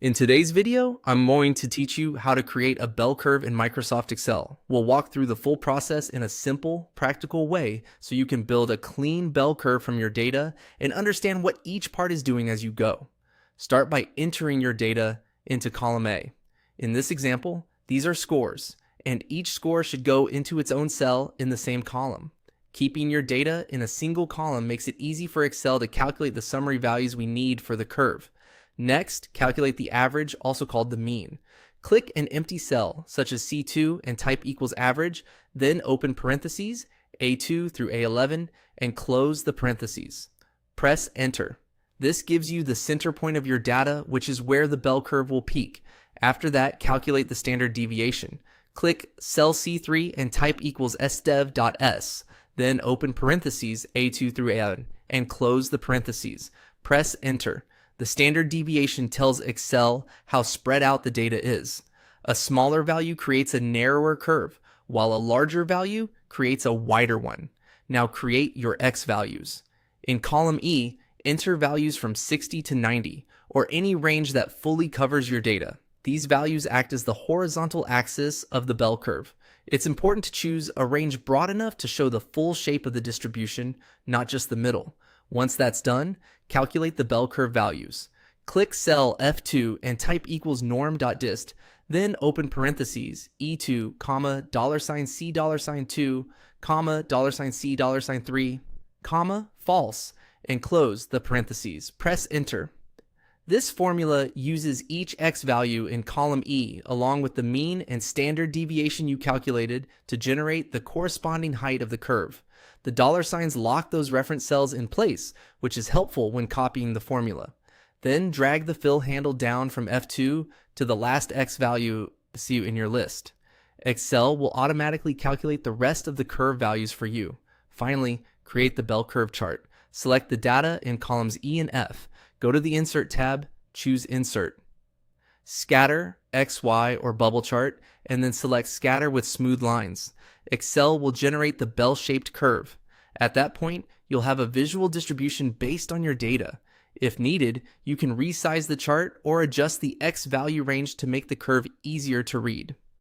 In today's video, I'm going to teach you how to create a bell curve in Microsoft Excel. We'll walk through the full process in a simple, practical way so you can build a clean bell curve from your data and understand what each part is doing as you go. Start by entering your data into column A. In this example, these are scores, and each score should go into its own cell in the same column. Keeping your data in a single column makes it easy for Excel to calculate the summary values we need for the curve. Next, calculate the average, also called the mean. Click an empty cell, such as C2, and type equals average, then open parentheses, A2 through A11, and close the parentheses. Press enter. This gives you the center point of your data, which is where the bell curve will peak. After that, calculate the standard deviation. Click cell C3 and type equals sdev.s, then open parentheses, A2 through A11, and close the parentheses. Press enter. The standard deviation tells Excel how spread out the data is. A smaller value creates a narrower curve, while a larger value creates a wider one. Now create your X values. In column E, enter values from 60 to 90, or any range that fully covers your data. These values act as the horizontal axis of the bell curve. It's important to choose a range broad enough to show the full shape of the distribution, not just the middle. Once that's done, calculate the bell curve values. Click cell F2 and type equals norm.dist, then open parentheses, E2, comma, $C $2, comma, $C $3, comma, false, and close the parentheses. Press enter. This formula uses each X value in column E along with the mean and standard deviation you calculated to generate the corresponding height of the curve. The dollar signs lock those reference cells in place, which is helpful when copying the formula. Then drag the fill handle down from F2 to the last X value see in your list. Excel will automatically calculate the rest of the curve values for you. Finally, create the bell curve chart. Select the data in columns E and F. Go to the Insert tab, choose Insert. Scatter, X, Y, or bubble chart, and then select Scatter with smooth lines. Excel will generate the bell-shaped curve. At that point, you'll have a visual distribution based on your data. If needed, you can resize the chart or adjust the X value range to make the curve easier to read.